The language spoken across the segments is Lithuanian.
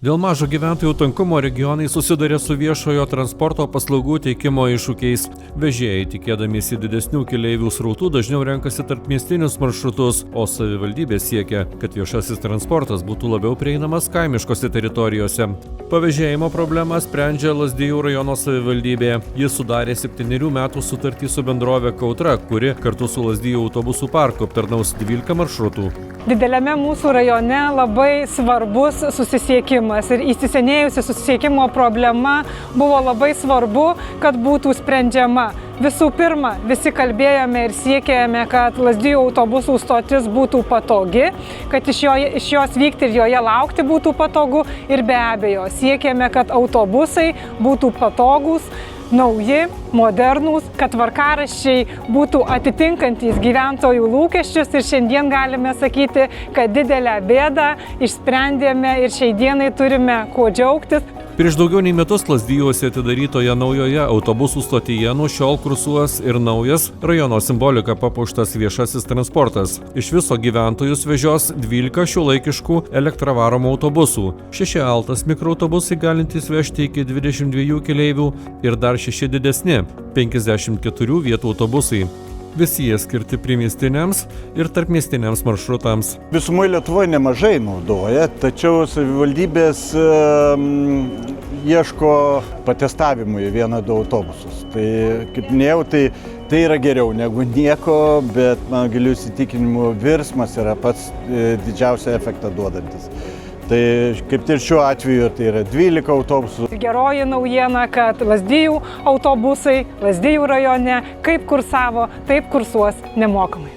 Dėl mažo gyventojų tankumo regionai susiduria su viešojo transporto paslaugų teikimo iššūkiais. Vežėjai, tikėdamiesi didesnių keleivių srautų, dažniau renkasi tarpmiestinius maršrutus, o savivaldybė siekia, kad viešasis transportas būtų labiau prieinamas kaimiškose teritorijose. Pavėžėjimo problemą sprendžia Lazdijų rajono savivaldybė. Jis sudarė 7 metų sutartį su bendrove Kautra, kuri kartu su Lazdijų autobusų parku aptarnaus 12 maršrutų. Dideliame mūsų rajone labai svarbus susisiekimas ir įsisenėjusi susisiekimo problema buvo labai svarbu, kad būtų sprendžiama. Visų pirma, visi kalbėjome ir siekėjome, kad Lazdijų autobusų stotis būtų patogi, kad iš jos vykti ir joje laukti būtų patogu ir be abejo siekėme, kad autobusai būtų patogūs, nauji, modernūs, kad tvarkaraščiai būtų atitinkantys gyventojų lūkesčius ir šiandien galime sakyti, kad didelę bėdą išsprendėme ir šiai dienai turime kuo džiaugtis. Prieš daugiau nei metus Lazdijuose atidarytoje naujoje autobusų stotyje nuo šiol kursuos ir naujas rajono simbolika papuoštas viešasis transportas. Iš viso gyventojus vežios 12 šiuolaikiškų elektravaromų autobusų, 6 altas mikroautobusai galintys vežti iki 22 keleivių ir dar 6 didesni, 54 vietų autobusai. Visi jie skirti priemiestiniams ir tarpmiestiniams maršrutams. Visumoje Lietuvoje nemažai naudoja, tačiau savivaldybės ieško patestavimui 1-2 autobusus. Tai, kaip minėjau, tai yra geriau negu nieko, bet mano giliu įsitikinimu virsmas yra pats didžiausią efektą duodantis. Tai kaip ir šiuo atveju tai yra 12 autobusų. Geroji naujiena, kad Lazdijų autobusai Lazdijų rajone kaip kursavo, taip kursuos nemokamai.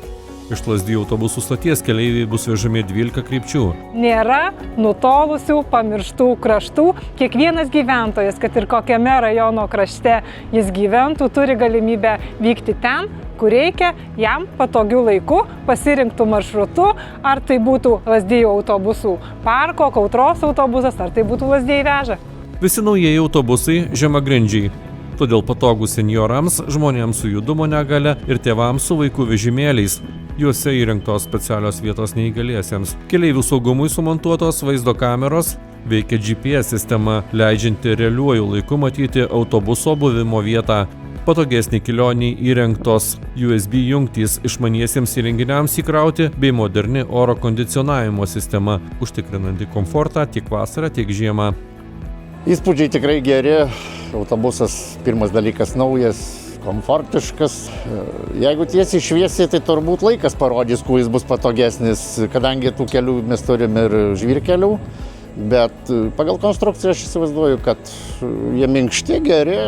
Iš Lazdijų autobusų stoties keleiviai bus vežami 12 krypčių. Nėra nutolusių, pamirštų kraštų. Kiekvienas gyventojas, kad ir kokiame rajono krašte jis gyventų, turi galimybę vykti ten, kur reikia, jam patogiu laiku, pasirinktų maršrutu, ar tai būtų Lazdijų autobusų parko, Kautros autobusas, ar tai būtų Lazdijai veža. Visi naujieji autobusai žemagrindžiai. Todėl patogų senjorams, žmonėms su judumo negalia ir tėvams su vaikų vežimėliais. Juose įrengtos specialios vietos neįgaliesiems. Keleivių saugumui sumontuotos vaizdo kameros, veikia GPS sistema, leidžianti realiuoju laiku matyti autobuso buvimo vietą. Patogesnį kelionį įrengtos USB jungtys išmaniesiems įrenginiams įkrauti bei moderni oro kondicionavimo sistema, užtikrinanti komfortą tiek vasarą, tiek žiemą. Įspūdžiai tikrai geri, autobusas pirmas dalykas naujas, komfortiškas. Jeigu tiesiai šviesiai, tai turbūt laikas parodys, kuo jis bus patogesnis, kadangi tų kelių mes turime ir žvyrkelių, bet pagal konstrukciją aš įsivaizduoju, kad jie minkšti, geri,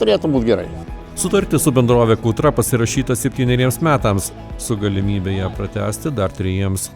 turėtų būti gerai. Sutartis su bendrove Kautra pasirašyta 7 metams, su galimybė ją pratęsti dar 3.